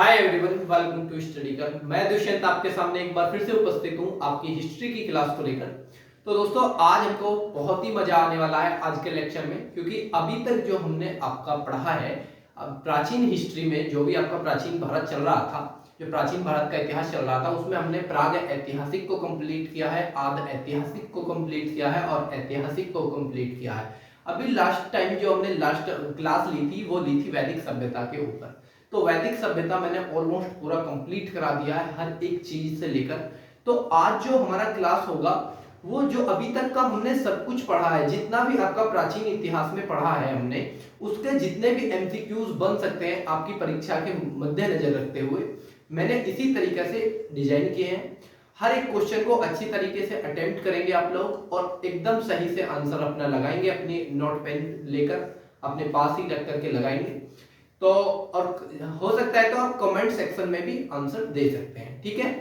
Hi everyone, welcome to study कर। मैं दुष्यंत आपके सामने एक बार फिर से उपस्थित हूं आपकी हिस्ट्री की क्लास को लेकर। तो दोस्तों, आज हमको बहुत ही मजा आने वाला है आज के लेक्चर में, क्योंकि अभी तक जो हमने आपका पढ़ा है प्राचीन हिस्ट्री में, जो भी आपका प्राचीन भारत चल रहा था, जो प्राचीन भारत का इतिहास चल रहा था, उसमें हमने प्राग ऐतिहासिक को कंप्लीट किया है, आद ऐतिहासिक को कंप्लीट किया है और ऐतिहासिक को कंप्लीट किया है। अभी लास्ट टाइम जो हमने लास्ट क्लास ली थी वो ली थी वैदिक सभ्यता के ऊपर। तो वैदिक सभ्यता मैंने ऑलमोस्ट पूरा कंप्लीट करा दिया है हर एक चीज से लेकर। तो आज जो हमारा क्लास होगा वो जो अभी तक का हमने सब कुछ पढ़ा है, जितना भी आपका प्राचीन इतिहास में पढ़ा है हमने, उसके जितने भी एमसीक्यूज बन सकते हैं आपकी परीक्षा के मद्देनजर रखते हुए मैंने इसी तरीके से डिजाइन किए हैं। हर एक क्वेश्चन को अच्छी तरीके से अटेम्प्ट करेंगे आप लोग और एकदम सही से आंसर अपना लगाएंगे, अपनी नोट पेन लेकर अपने पास ही रख करके लगाएंगे। तो और हो सकता है तो आप कमेंट सेक्शन में भी आंसर दे सकते हैं, ठीक है।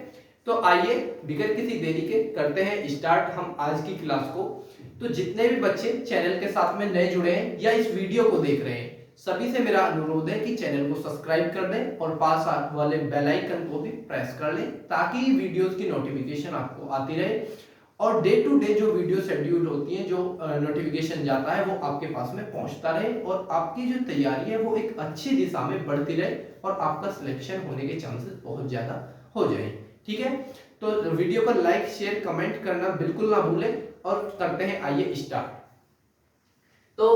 तो आइए बिगर किसी देरी के करते हैं स्टार्ट हम आज की क्लास को। तो जितने भी बच्चे चैनल के साथ में नए जुड़े हैं या इस वीडियो को देख रहे हैं, सभी से मेरा अनुरोध है कि चैनल को सब्सक्राइब कर दें और पास वाले बेल आइकन को भी प्रेस कर लें, ताकि वीडियोस की नोटिफिकेशन आपको आती रहे और डे टू डे जो वीडियो शेड्यूल होती है, जो नोटिफिकेशन जाता है, वो आपके पास में पहुंचता रहे और आपकी जो तैयारी है वो एक अच्छी दिशा में बढ़ती रहे और आपका सिलेक्शन होने के चांसेस बहुत ज्यादा हो जाए, ठीक है। तो वीडियो को लाइक शेयर कमेंट करना बिल्कुल ना भूलें और करते हैं आइए स्टार्ट। तो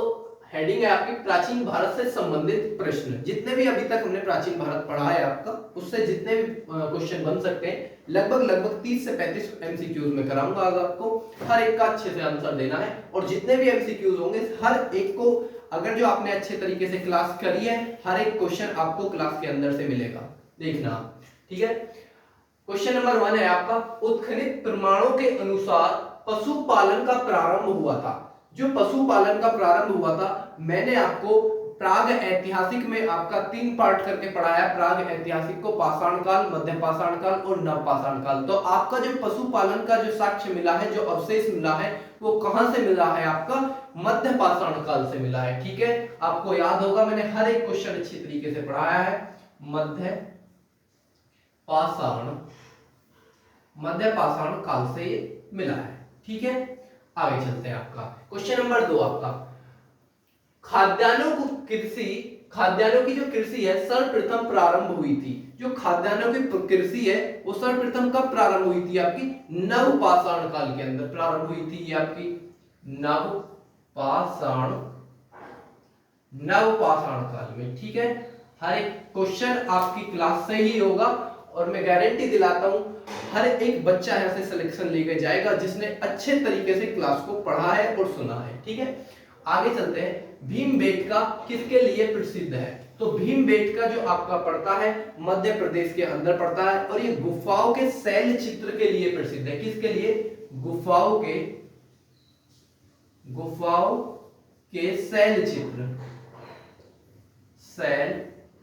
हेडिंग है आपकी प्राचीन भारत से संबंधित प्रश्न। जितने भी अभी तक हमने प्राचीन भारत पढ़ा है आपका, उससे जितने भी क्वेश्चन बन सकते हैं लगभग 30 से 35 एमसीक्यूज में कराऊंगा। आज आपको हर एक का अच्छे से आंसर देना है और जितने भी एमसीक्यूज होंगे हर एक को, अगर जो आपने अच्छे तरीके से क्लास करी है, हर एक क्वेश्चन आपको क्लास के अंदर से मिलेगा, देखना, ठीक है। क्वेश्चन नंबर 1 है आपका, उत्खनित प्रमाणों के अनुसार पशुपालन का प्रारंभ हुआ था। जो पशुपालन का प्रारंभ हुआ था, मैंने आपको प्राग ऐतिहासिक में आपका 3 पार्ट करके पढ़ाया। प्राग ऐतिहासिक को पाषाण काल, मध्य पाषाण काल और नव पाषाण काल। तो आपका जो पशुपालन का जो साक्ष्य मिला है, जो अवशेष मिला है, वो कहां से मिला है? आपका मध्य पाषाण काल से मिला है, ठीक है। आपको याद होगा मैंने हर एक क्वेश्चन अच्छी तरीके से पढ़ाया है। मध्य पाषाण काल से ये मिला है, ठीक है। आगे चलते हैं। आपका क्वेश्चन नंबर 2 आपका, खाद्यान्नों की जो कृषि है सर्वप्रथम प्रारंभ हुई थी। जो खाद्यान्नों की कृषि है वो सर्वप्रथम कब प्रारंभ हुई थी? आपकी नव पाषाण काल के अंदर प्रारंभ हुई थी। ये आपकी नव पाषाण काल में, ठीक है। हर एक क्वेश्चन आपकी क्लास से ही होगा और मैं गारंटी दिलाता हूं हर एक बच्चा यहां से सिलेक्शन लेके जाएगा जिसने अच्छे तरीके से क्लास को पढ़ा है और सुना है, ठीक है। आगे चलते हैं। भीमबेटका किसके लिए प्रसिद्ध है? तो भीमबेटका जो आपका पड़ता है मध्य प्रदेश के अंदर पड़ता है और ये गुफाओं के शैल चित्र के लिए प्रसिद्ध है। किसके लिए? गुफाओं के शैल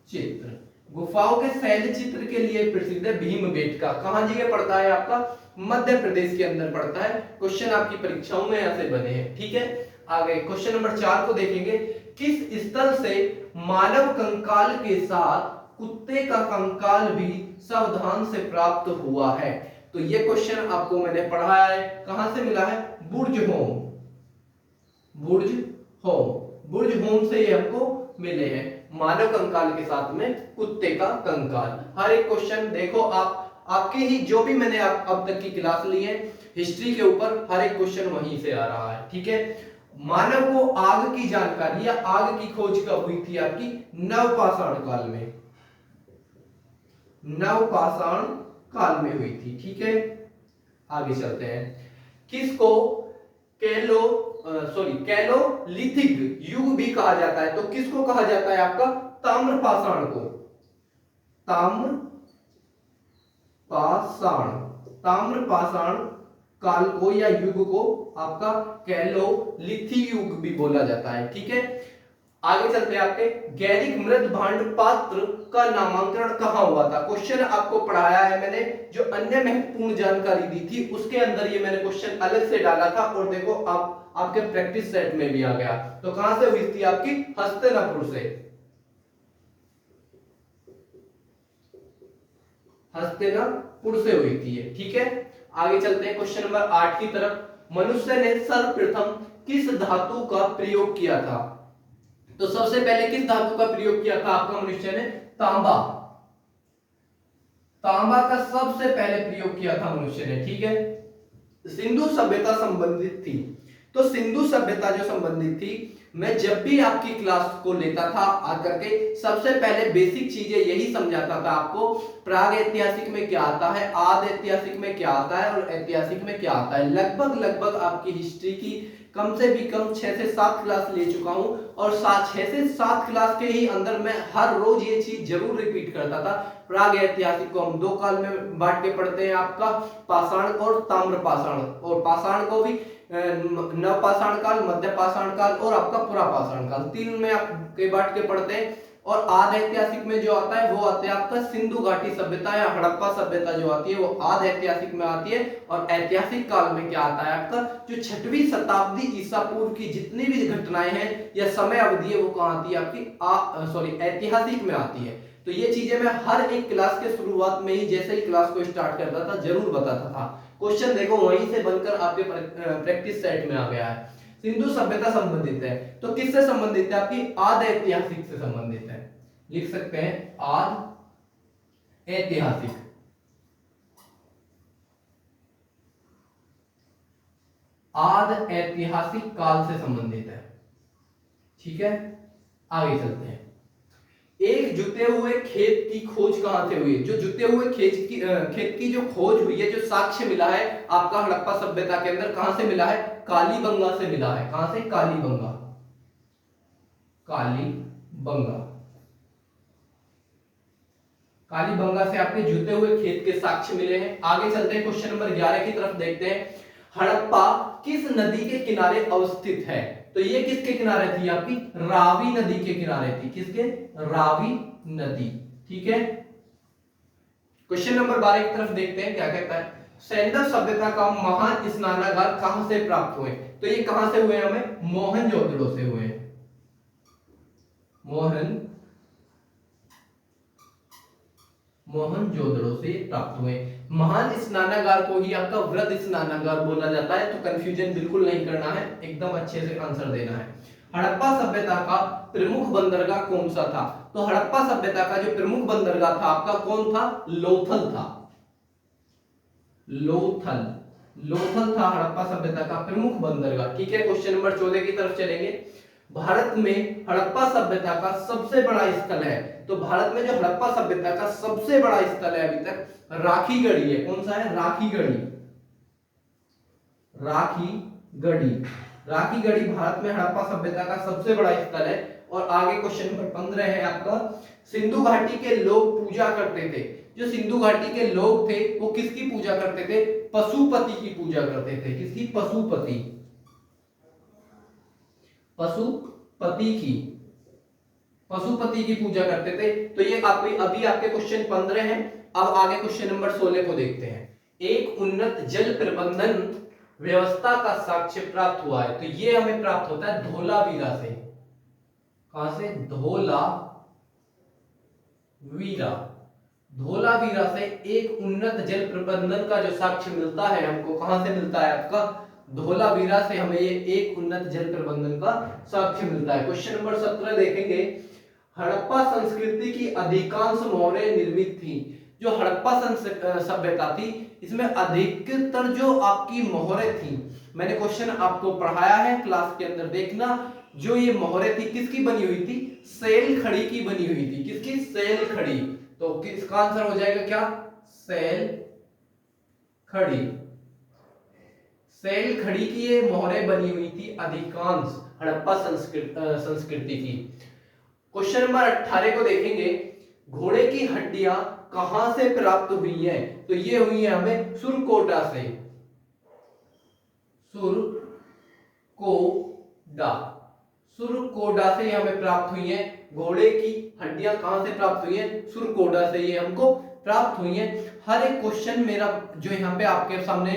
चित्र, गुफाओं के शैल चित्र के लिए प्रसिद्ध है भीमबेटका। कहां जगह पड़ता है? आपका मध्य प्रदेश के अंदर पड़ता है। क्वेश्चन आपकी परीक्षाओं में ऐसे बने हैं, ठीक है। आगे क्वेश्चन नंबर 4 को देखेंगे। किस स्थल से मानव कंकाल के साथ कुत्ते का कंकाल भी सावधान से प्राप्त हुआ है? तो ये क्वेश्चन आपको मैंने पढ़ाया है। कहां से मिला है? बुर्ज होम से ये हमको मिले हैं। मानव कंकाल के साथ में कुत्ते का कंकाल। हर एक क्वेश्चन देखो आपके ही जो भी मैंने अब तक की क्लास ली है हिस्ट्री के ऊपर, हर एक क्वेश्चन वहीं से आ रहा है, ठीक है। मानव को आग की जानकारी या आग की खोज कब हुई थी? आपकी नव पाषाण काल में हुई थी, ठीक है। आगे चलते हैं। किसको कैलोलिथिक युग भी कहा जाता है? तो किसको कहा जाता है? आपका ताम्रपाषाण को। ताम्रपाषाण काल को या युग को आपका कैलोलिथिक युग भी बोला जाता है, ठीक है। आगे चलते हैं। आपके गैरिक मृद भांड पात्र का नामांकन कहां हुआ था? क्वेश्चन आपको पढ़ाया है मैंने, जो अन्य महत्वपूर्ण जानकारी दी थी उसके अंदर ये मैंने क्वेश्चन अलग से डाला था और देखो आपके प्रैक्टिस सेट में भी आ गया। तो कहां से हुई थी? आपकी हस्तिनापुर से। हस्तिनापुर से हुई थी ये, ठीक है। आगे चलते हैं क्वेश्चन नंबर 8 की तरफ। मनुष्य ने सर्वप्रथम किस धातु का प्रयोग किया था? तो सबसे पहले किस धातु का प्रयोग किया था आपका मनुष्य ने? तांबा। तांबा का सबसे पहले प्रयोग किया था मनुष्य ने, ठीक है। सिंधु सभ्यता संबंधित थी, तो सिंधु सभ्यता जो संबंधित थी, मैं जब भी आपकी क्लास को लेता था आकर के सबसे पहले बेसिक चीजें यही समझाता था आपको। प्राग ऐतिहासिक में क्या आता है, आद ऐतिहासिक में क्या आता है और ऐतिहासिक में क्या आता है। लगभग आपकी हिस्ट्री की कम से भी कम 6 से 7 क्लास ले चुका हूं और 6 से 7 क्लास के ही अंदर मैं हर रोज ये चीज जरूर रिपीट करता था। प्राग ऐतिहासिक को हम 2 काल में बांट के पढ़ते हैं, आपका पाषाण और ताम्र पाषाण, और पाषाण को भी नवपाषाण काल, मध्य पाषाण काल और आपका पुरा पाषाण काल, 3 में आप के बांट के पढ़ते हैं। और आद ऐतिहासिक में जो आता है वो आता है आपका सिंधु घाटी सभ्यता या हड़प्पा सभ्यता जो आती है वो आद ऐतिहासिक में आती है। और ऐतिहासिक काल में क्या आता है आपका, जो 6वीं शताब्दी ईसा पूर्व की जितनी भी घटनाएं हैं या समय अवधि है वो कहां आती है आपकी ऐतिहासिक में आती है। तो ये चीजें मैं हर एक क्लास के शुरुआत में ही जैसे ही क्लास को स्टार्ट करता था जरूर बताता था। क्वेश्चन देखो वहीं से बनकर आपके प्रैक्टिस सेट में आ गया है। सिंधु सभ्यता संबंधित है, तो किससे संबंधित है? आपकी आद ऐतिहासिक से संबंधित है। लिख सकते हैं आद ऐतिहासिक। आद ऐतिहासिक काल से संबंधित है, ठीक है। आगे चलते हैं। एक जुते हुए खेत की खोज कहां से हुई? जो जुते हुए खेत की जो खोज हुई है, जो साक्ष्य मिला है आपका हड़प्पा सभ्यता के अंदर, कहां से मिला है? कालीबंगा से मिला है। कहां से? कालीबंगा। कालीबंगा, कालीबंगा से आपके जुते हुए खेत के साक्ष्य मिले हैं। आगे चलते हैं क्वेश्चन नंबर 11 की तरफ देखते हैं। हड़प्पा किस नदी के किनारे अवस्थित है? तो ये किसके किनारे थी? आपकी रावी नदी के किनारे थी। किसके? रावी नदी, ठीक है। क्वेश्चन नंबर 12 की तरफ देखते हैं क्या कहता है। सैंडल सभ्यता का महान स्नानागार कहां से प्राप्त हुए? तो ये कहां से हुए? हमें मोहनजोदड़ो से हुए। मोहनजोदड़ो से प्राप्त हुए। महान स्नानागार को ही आपका वृहद स्नानागार बोला जाता है, तो कंफ्यूजन बिल्कुल नहीं करना है, एकदम अच्छे से आंसर देना है। हड़प्पा सभ्यता का प्रमुख बंदरगाह कौन सा था? तो हड़प्पा सभ्यता का जो प्रमुख बंदरगाह था आपका कौन था? लोथल था। लोथल था हड़प्पा सभ्यता का प्रमुख बंदरगाह, ठीक है। क्वेश्चन नंबर 14 की तरफ चलेंगे। भारत में हड़प्पा सभ्यता का सबसे बड़ा स्थल है, तो भारत में जो हड़प्पा सभ्यता का सबसे बड़ा स्थल है अभी तक, राखीगढ़ी है। कौन सा है? राखीगढ़ी। राखीगढ़ी भारत में हड़प्पा सभ्यता का सबसे बड़ा स्थल है। और आगे क्वेश्चन नंबर 15 है आपका। सिंधु घाटी के लोग पूजा करते थे, जो सिंधु घाटी के लोग थे वो किसकी पूजा करते थे? पशुपति की पूजा करते थे। किसकी? पशुपति की पूजा करते थे। तो ये अभी आपके क्वेश्चन 15 हैं। अब आगे क्वेश्चन नंबर 16 को देखते हैं। एक उन्नत जल प्रबंधन व्यवस्था का साक्ष्य प्राप्त हुआ है, तो ये हमें प्राप्त होता है धोलावीरा से। कहां से? धोलावीरा से एक उन्नत जल प्रबंधन का जो साक्ष्य मिलता है हमको, कहां से मिलता है? आपका धोलावीरा से हमें ये एक उन्नत जल प्रबंधन का साक्ष्य मिलता है। क्वेश्चन नंबर 17 देखेंगे। हड़प्पा संस्कृति की अधिकांश मोहरें निर्मित थी। जो हड़प्पा सभ्यता थी इसमें अधिकतर जो आपकी मोहरें थी, मैंने क्वेश्चन आपको पढ़ाया है क्लास के अंदर, देखना। जो ये मोहरें थी किसकी बनी हुई थी? सेल खड़ी की बनी हुई थी। किसकी? सेल खड़ी। तो इसका आंसर हो जाएगा क्या? सेल खड़ी की ये मोहरें बनी हुई थी अधिकांश हड़प्पा संस्कृति की। क्वेश्चन नंबर 18 को देखेंगे। घोड़े की हड्डियां कहां से प्राप्त हुई हैं? तो ये हुई है हमें सुरकोटा से। सुरकोटा से हमें प्राप्त हुई है। घोड़े की हड्डियां कहां से प्राप्त हुई है? सुरकोटा से ये हमको प्राप्त हुई है। हर एक क्वेश्चन मेरा जो यहाँ पे आपके सामने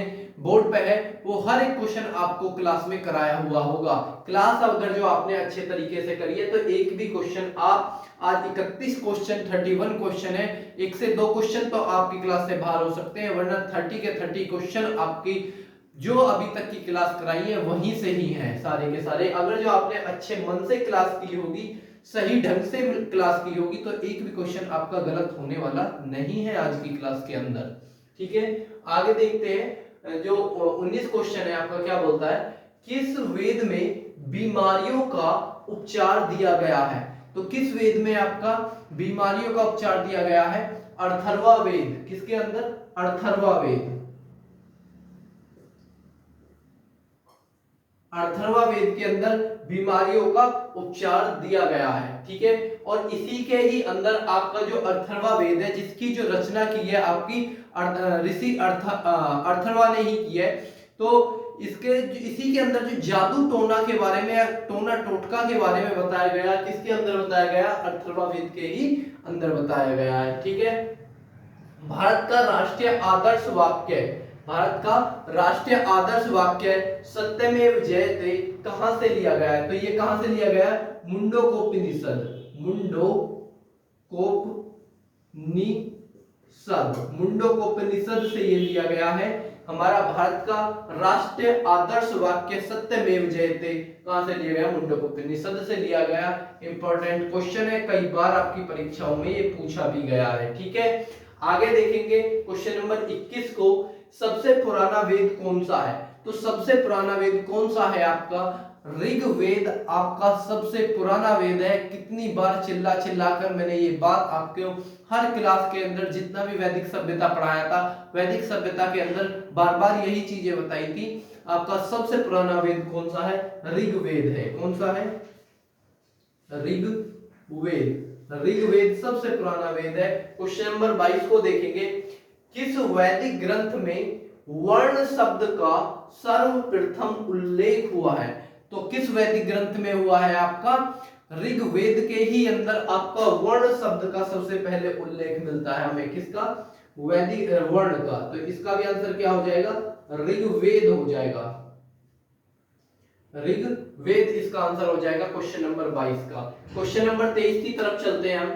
बोर्ड पे है वो हर एक क्वेश्चन आपको क्लास में कराया हुआ होगा। क्लास अगर जो आपने अच्छे तरीके से करी है तो एक भी क्वेश्चन आप आज 31 क्वेश्चन 31 क्वेश्चन है, एक से दो क्वेश्चन तो आपकी क्लास से बाहर हो सकते हैं, वरना 30 के 30 क्वेश्चन आपकी जो अभी तक की क्लास कराई है वहीं से ही हैं सारे के सारे। अगर जो आपने अच्छे मन से क्लास की होगी, सही ढंग से क्लास की होगी, तो एक भी क्वेश्चन आपका गलत होने वाला नहीं है आज की क्लास के अंदर। ठीक है, आगे देखते हैं जो 19 क्वेश्चन है आपका क्या बोलता है, किस वेद में बीमारियों का उपचार दिया गया है। तो किस वेद में आपका बीमारियों का उपचार दिया गया है, अर्थर्वा वेद। किसके अंदर, अर्थर्वा वेद। अर्थर्वा वेद के अंदर बीमारियों का उपचार दिया गया है। ठीक है, और इसी के ही अंदर आपका जो अर्थर्वा वेद है जिसकी जो रचना की है आपकी ऋषि अर्थर्वा ने ही की है। तो इसके इसी के अंदर जो जादू टोना के बारे में, टोना टोटका के बारे में बताया गया, किसके अंदर बताया गया, अर्थर्वा वेद के ही अंदर बताया गया है। ठीक है, भारत का राष्ट्रीय आदर्श वाक्य, भारत का राष्ट्रीय आदर्श वाक्य सत्यमेव जयते कहां से लिया गया है। तो ये कहां से लिया गया है, मुंडोकोपनिषद। मुंडोकोपनिषद से ये लिया गया है। हमारा भारत का राष्ट्रीय आदर्श वाक्य सत्यमेव जयते कहां से लिया गया, मुंडोकोपनिषद से लिया गया। इंपॉर्टेंट क्वेश्चन है, कई बार आपकी परीक्षाओं में ये पूछा भी गया है। ठीक है, आगे देखेंगे क्वेश्चन नंबर 21 को, सबसे पुराना वेद कौन सा है। तो सबसे पुराना वेद कौन सा है आपका, ऋग्वेद आपका सबसे पुराना वेद है। कितनी बार चिल्ला चिल्लाकर मैंने ये बात आपको हर क्लास के अंदर जितना भी वैदिक सभ्यता पढ़ाया था, वैदिक सभ्यता के अंदर बार बार यही चीजें बताई थी। आपका सबसे पुराना वेद कौन सा है, ऋग्वेद है। कौन सा है, ऋग्वेद। ऋग्वेद सबसे पुराना वेद है। क्वेश्चन नंबर 22 को देखेंगे, किस वैदिक ग्रंथ में वर्ण शब्द का सर्वप्रथम उल्लेख हुआ है। तो किस वैदिक ग्रंथ में हुआ है आपका, ऋग्वेद के ही अंदर आपका वर्ण शब्द का सबसे पहले उल्लेख मिलता है हमें। किसका, वैदिक वर्ण का। तो इसका भी आंसर क्या हो जाएगा, ऋग्वेद हो जाएगा। ऋग्वेद इसका आंसर हो जाएगा क्वेश्चन नंबर 22 का। क्वेश्चन नंबर 23 की तरफ चलते हैं हम।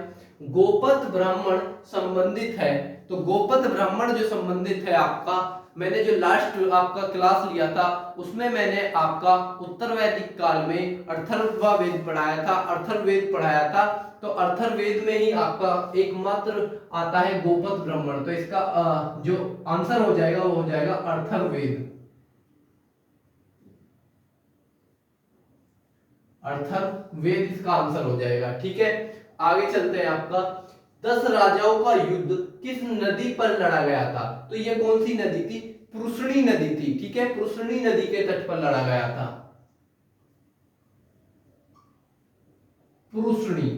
गोपथ ब्राह्मण संबंधित है। तो गोपथ ब्राह्मण जो संबंधित है आपका, मैंने जो लास्ट आपका क्लास लिया था उसमें मैंने आपका उत्तर वैदिक काल में अथर्ववेद वेद पढ़ाया था, अथर्ववेद पढ़ाया था। तो अथर्ववेद में ही आपका एकमात्र आता है गोपथ ब्राह्मण। तो इसका जो आंसर हो जाएगा वो हो जाएगा अथर्ववेद। अथर्ववेद इसका आंसर हो जाएगा। ठीक है, आगे चलते हैं। आपका 10 राजाओं का युद्ध किस नदी पर लड़ा गया था। तो ये कौन सी नदी थी, पुरुषणी नदी थी। ठीक है, पुरुषणी नदी के तट पर लड़ा गया था। पुरुषणी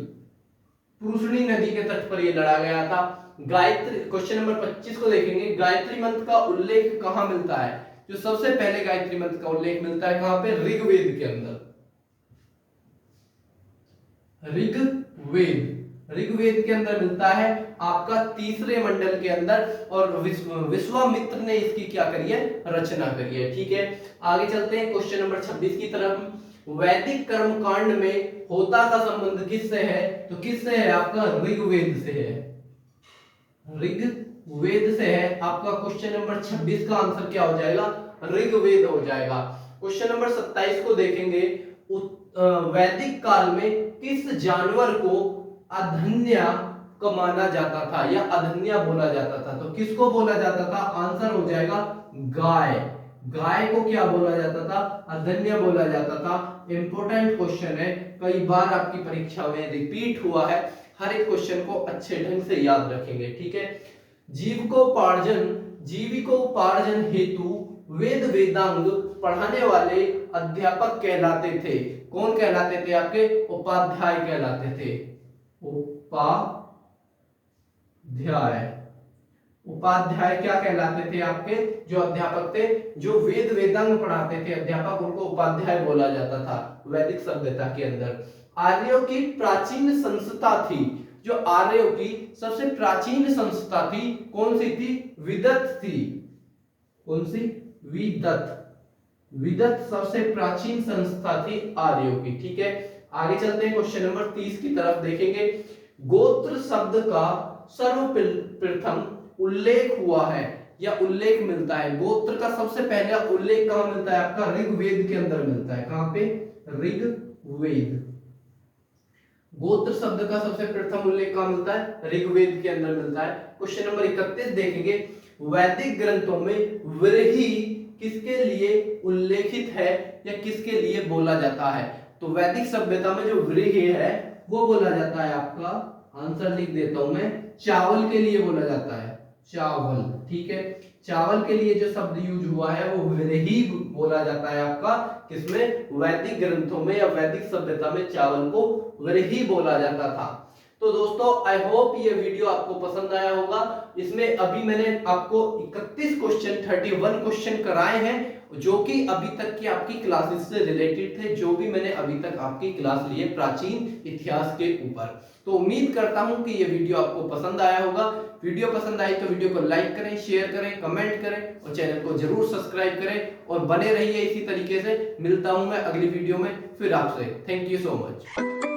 नदी के तट पर ये लड़ा गया था। गायत्री, क्वेश्चन नंबर 25 को देखेंगे, गायत्री मंत्र का उल्लेख कहां मिलता है। जो सबसे पहले गायत्री मंत्र का उल्लेख मिलता है कहां पे, ऋग्वेद के अंदर। ऋग्वेद के अंदर मिलता है आपका तीसरे मंडल के अंदर, और विश्वामित्र ने इसकी क्या करी है, रचना करी है। ठीक है, आगे चलते हैं क्वेश्चन नंबर 26 की तरफ। वैदिक कर्मकांड में होता का संबंध किससे है। तो किससे है आपका, ऋग्वेद से है। ऋग्वेद से है आपका। क्वेश्चन नंबर 26 का आंसर क्या हो जाएगा, ऋग्वेद हो जाएगा। क्वेश्चन नंबर 27 को देखेंगे, वैदिक काल में किस जानवर को अधन्या को माना जाता था या अधन्या बोला जाता था। तो किसको बोला जाता था, आंसर हो जाएगा गाय। गाय को क्या बोला जाता था, अधन्या बोला जाता था। इंपॉर्टेंट क्वेश्चन है, कई बार आपकी परीक्षा में रिपीट हुआ है। हर एक क्वेश्चन को अच्छे ढंग से याद रखेंगे। ठीक है, जीविकोपार्जन हेतु वेद वेदांग पढ़ाने वाले अध्यापक कहलाते थे। कौन कहलाते थे आपके, उपाध्याय कहलाते थे। उपाध्याय क्या कहलाते थे आपके, जो अध्यापक थे, जो वेद वेदांग पढ़ाते थे अध्यापक, उनको उपाध्याय बोला जाता था वैदिक सभ्यता के अंदर। आर्यों की प्राचीन संस्था थी, जो आर्यों की सबसे प्राचीन संस्था थी कौन सी थी, विदत थी। कौन सी, विदत। विदत सबसे प्राचीन संस्था थी आर्यों की। ठीक है, आगे चलते हैं, क्वेश्चन नंबर 30 की तरफ देखेंगे। गोत्र शब्द का सर्वप्रथम उल्लेख हुआ है या उल्लेख मिलता है, गोत्र का सबसे पहला उल्लेख कहां मिलता है? आपका ऋग्वेद के अंदर मिलता है। कहां पे? ऋग्वेद। गोत्र शब्द का सबसे प्रथम उल्लेख कहां मिलता है? ऋग्वेद के अंदर मिलता है। क्वेश्चन नंबर 31 देखेंगे। वैदिक ग्रंथों में व्रीहि किसके लिए उल्लेखित है या किसके लिए बोला जाता है? तो वैदिक सभ्यता में जो व्रीहि है वो बोला जाता है, आपका आंसर लिख देता हूं मैं, चावल के लिए बोला जाता है। चावल। ठीक है, चावल के लिए जो शब्द यूज हुआ है वो व्रीहि बोला जाता है आपका किसमें? वैदिक ग्रंथों में या वैदिक सभ्यता में चावल को व्रीहि बोला जाता था। तो दोस्तों आई होप ये वीडियो आपको पसंद आया होगा। इसमें अभी मैंने आपको 31 क्वेश्चन 31 क्वेश्चन कराए हैं जो कि अभी तक की आपकी क्लासेस से रिलेटेड थे, जो भी मैंने अभी तक आपकी क्लास लिए प्राचीन इतिहास के ऊपर। तो उम्मीद करता हूं कि ये वीडियो आपको पसंद आया होगा। वीडियो पसंद आई तो वीडियो को लाइक करें, शेयर करें, कमेंट करें और चैनल को जरूर सब्सक्राइब करें और बने रहिए इसी तरीके से। मिलता हूं मैं अगली वीडियो में फिर आपसे। Thank you so much.